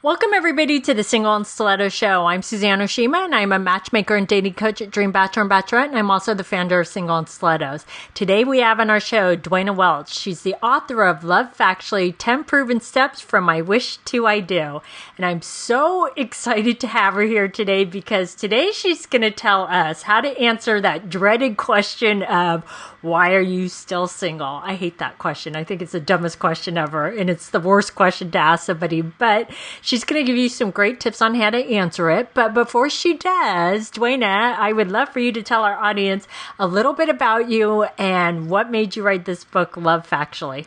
Welcome, everybody, to the Single and Stiletto Show. I'm Suzanne Oshima, and I'm a matchmaker and dating coach at Dream Bachelor and Bachelorette, and I'm also the founder of Single and Stilettos. Today, we have on our show Dwayna Welch. She's the author of Love Factually, 10 Proven Steps from My Wish to I Do. And I'm so excited to have her here today because today she's going to tell us how to answer that dreaded question of, why are you still single? I hate that question. I think it's the dumbest question ever, and it's the worst question to ask somebody, but she's going to give you some great tips on how to answer it. But before she does, Dwayna, I would love for you to tell our audience a little bit about you and what made you write this book, Love Factually.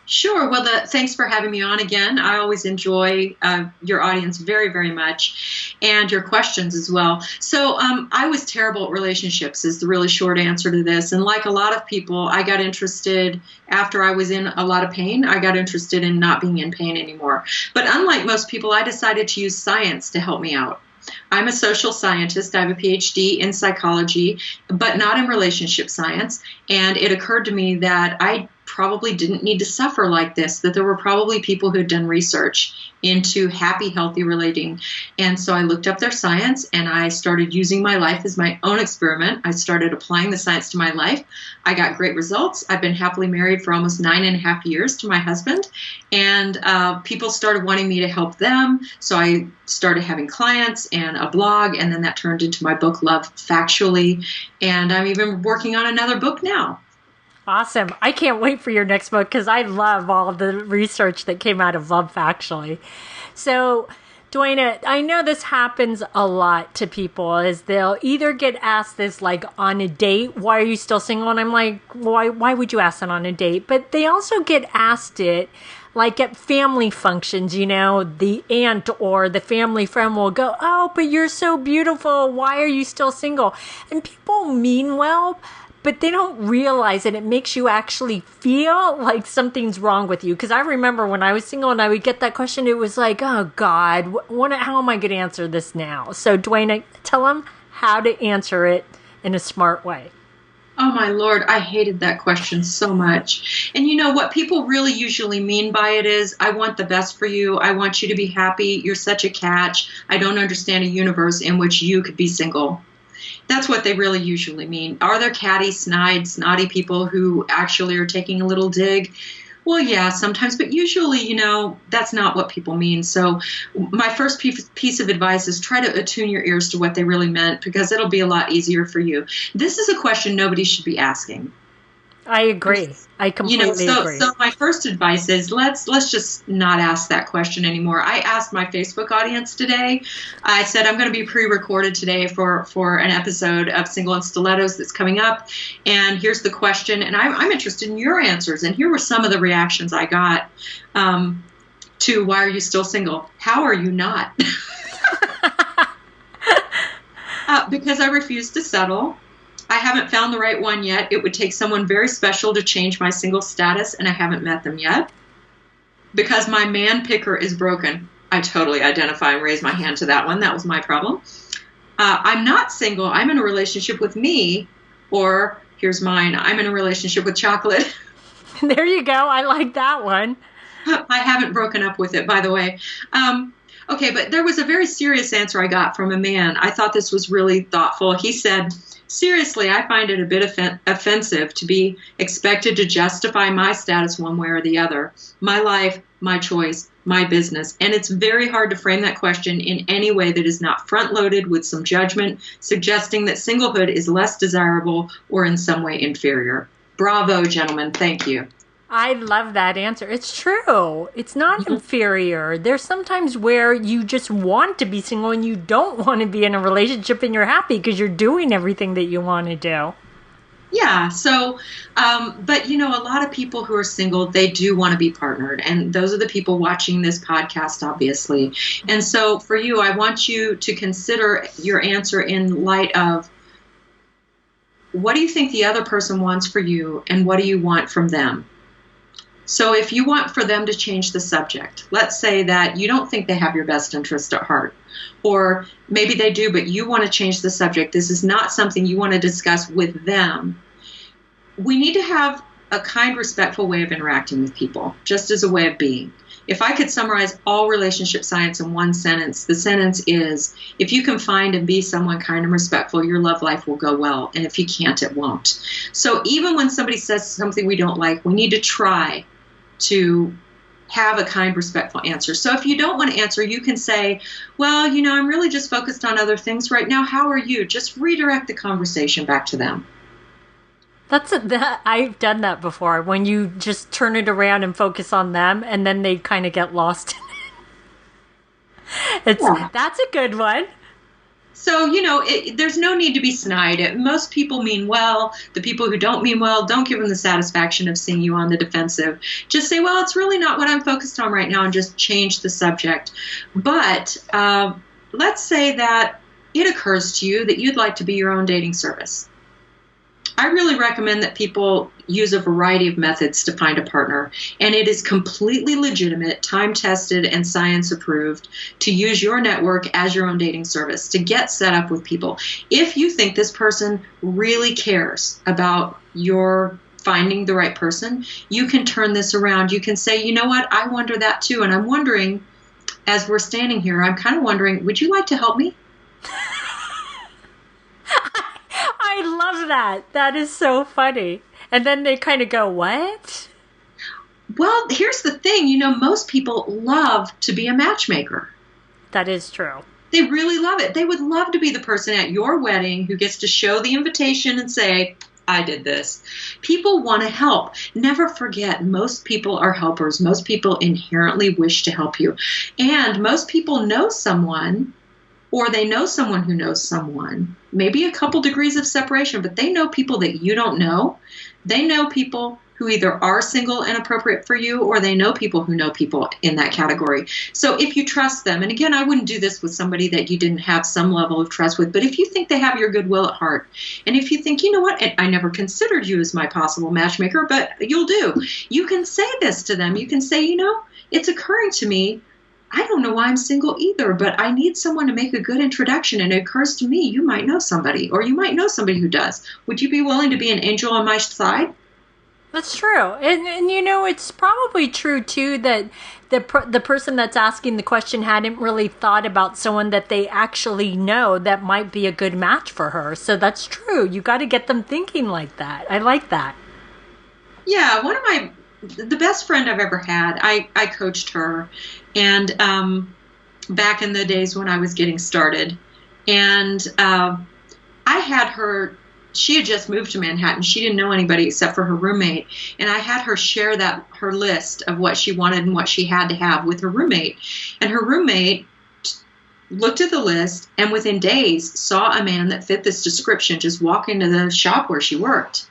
Sure. Well, thanks for having me on again. I always enjoy your audience very, very much, and your questions as well. So I was terrible at relationships is the really short answer to this. And like a lot of people, I got interested after I was in a lot of pain. I got interested in not being in pain anymore. But unlike most people, I decided to use science to help me out. I'm a social scientist. I have a PhD in psychology, but not in relationship science. And it occurred to me that I probably didn't need to suffer like this, that there were probably people who had done research into happy, healthy relating. And so I looked up their science and I started using my life as my own experiment. I started applying the science to my life. I got great results. I've been happily married for almost 9.5 years to my husband. And people started wanting me to help them. So I started having clients and a blog, and then that turned into my book, Love Factually. And I'm even working on another book now. Awesome. I can't wait for your next book because I love all of the research that came out of Love Factually. So, Dwayna, I know this happens a lot to people is they'll either get asked this like on a date, why are you still single? And I'm like, why would you ask that on a date? But they also get asked it like at family functions, you know, the aunt or the family friend will go, oh, but you're so beautiful. Why are you still single? And people mean well, but they don't realize it. It makes you actually feel like something's wrong with you. Because I remember when I was single and I would get that question, it was like, oh, God, how am I going to answer this now? So, Dwayna, tell them how to answer it in a smart way. Oh, my Lord, I hated that question so much. And you know what people really usually mean by it is, I want the best for you. I want you to be happy. You're such a catch. I don't understand a universe in which you could be single. That's what they really usually mean. Are there catty, snotty people who actually are taking a little dig? Well, yeah, sometimes, but usually, you know, that's not what people mean. So my first piece of advice is try to attune your ears to what they really meant, because it'll be a lot easier for you. This is a question nobody should be asking. I agree. I completely agree. So my first advice is let's just not ask that question anymore. I asked my Facebook audience today. I said I'm going to be pre-recorded today for an episode of Single and Stilettos that's coming up. And here's the question. And I'm interested in your answers. And here were some of the reactions I got to why are you still single? How are you not? Because I refuse to settle. I haven't found the right one yet. It would take someone very special to change my single status, and I haven't met them yet. Because my man picker is broken. I totally identify and raise my hand to that one. That was my problem. I'm not single. I'm in a relationship with me. Or, here's mine. I'm in a relationship with chocolate. There you go. I like that one. I haven't broken up with it, by the way. Okay, but there was a very serious answer I got from a man. I thought this was really thoughtful. He said, seriously, I find it a bit offensive to be expected to justify my status one way or the other. My life, my choice, my business. And it's very hard to frame that question in any way that is not front-loaded with some judgment, suggesting that singlehood is less desirable or in some way inferior. Bravo, gentlemen. Thank you. I love that answer. It's true. It's not inferior. There's sometimes where you just want to be single and you don't want to be in a relationship and you're happy because you're doing everything that you want to do. Yeah. So, but you know, a lot of people who are single, they do want to be partnered. And those are the people watching this podcast, obviously. And so for you, I want you to consider your answer in light of what do you think the other person wants for you and what do you want from them? So if you want for them to change the subject, let's say that you don't think they have your best interest at heart, or maybe they do, but you want to change the subject. This is not something you want to discuss with them. We need to have a kind, respectful way of interacting with people, just as a way of being. If I could summarize all relationship science in one sentence, the sentence is, if you can find and be someone kind and respectful, your love life will go well. And if you can't, it won't. So even when somebody says something we don't like, we need to try to have a kind, respectful answer. So if you don't want to answer, you can say, well, I'm really just focused on other things right now. How are you? Just redirect the conversation back to them. I've done that before, when you just turn it around and focus on them, and then they kind of get lost in it. That's a good one. So, there's no need to be snide. Most people mean well. The people who don't mean well, don't give them the satisfaction of seeing you on the defensive. Just say, well, it's really not what I'm focused on right now, and just change the subject. But let's say that it occurs to you that you'd like to be your own dating service. I really recommend that people use a variety of methods to find a partner, and it is completely legitimate, time-tested, and science-approved to use your network as your own dating service, to get set up with people. If you think this person really cares about your finding the right person, you can turn this around. You can say, you know what, I wonder that too, and I'm wondering, as we're standing here, I'm kind of wondering, would you like to help me? I love that. That is so funny. And then they kind of go, what? Well, here's the thing. Most people love to be a matchmaker. That is true. They really love it. They would love to be the person at your wedding who gets to show the invitation and say, I did this. People want to help. Never forget, most people are helpers. Most people inherently wish to help you. And most people know someone, or they know someone who knows someone, maybe a couple degrees of separation, but they know people that you don't know. They know people who either are single and appropriate for you, or they know people who know people in that category. So if you trust them, and again, I wouldn't do this with somebody that you didn't have some level of trust with, but if you think they have your goodwill at heart, and if you think, you know what, I never considered you as my possible matchmaker, but you'll do, you can say this to them. You can say, it's occurring to me, I don't know why I'm single either, but I need someone to make a good introduction. And it occurs to me, you might know somebody, or you might know somebody who does. Would you be willing to be an angel on my side? That's true. And it's probably true, too, that the person that's asking the question hadn't really thought about someone that they actually know that might be a good match for her. So that's true. You got to get them thinking like that. I like that. Yeah, the best friend I've ever had, I coached her, and back in the days when I was getting started, and I had her, she had just moved to Manhattan. She didn't know anybody except for her roommate, and I had her share her list of what she wanted and what she had to have with her roommate, and her roommate looked at the list and within days saw a man that fit this description just walk into the shop where she worked.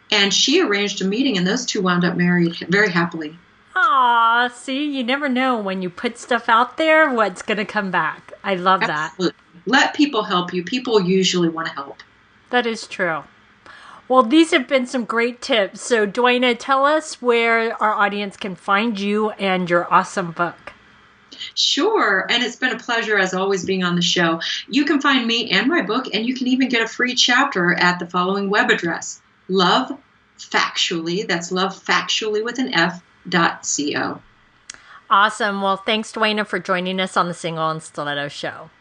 And she arranged a meeting, and those two wound up married very happily. Aw, see, you never know when you put stuff out there what's going to come back. I love Absolutely. That. Let people help you. People usually want to help. That is true. Well, these have been some great tips. So, Dwayna, tell us where our audience can find you and your awesome book. Sure. And it's been a pleasure, as always, being on the show. You can find me and my book, and you can even get a free chapter at the following web address. Love Factually, that's Love Factually with an F.co. Awesome. Well, thanks, Dwayna, for joining us on the Single and Stiletto Show.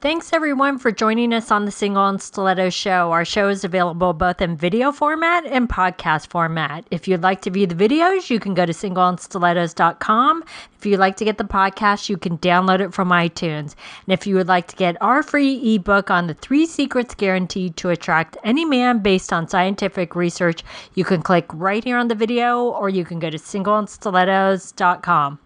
Thanks, everyone, for joining us on the Single and Stiletto Show. Our show is available both in video format and podcast format. If you'd like to view the videos, you can go to singleandstilettos.com. If you'd like to get the podcast, you can download it from iTunes. And if you would like to get our free ebook on the 3 secrets guaranteed to attract any man based on scientific research, you can click right here on the video, or you can go to singleandstilettos.com.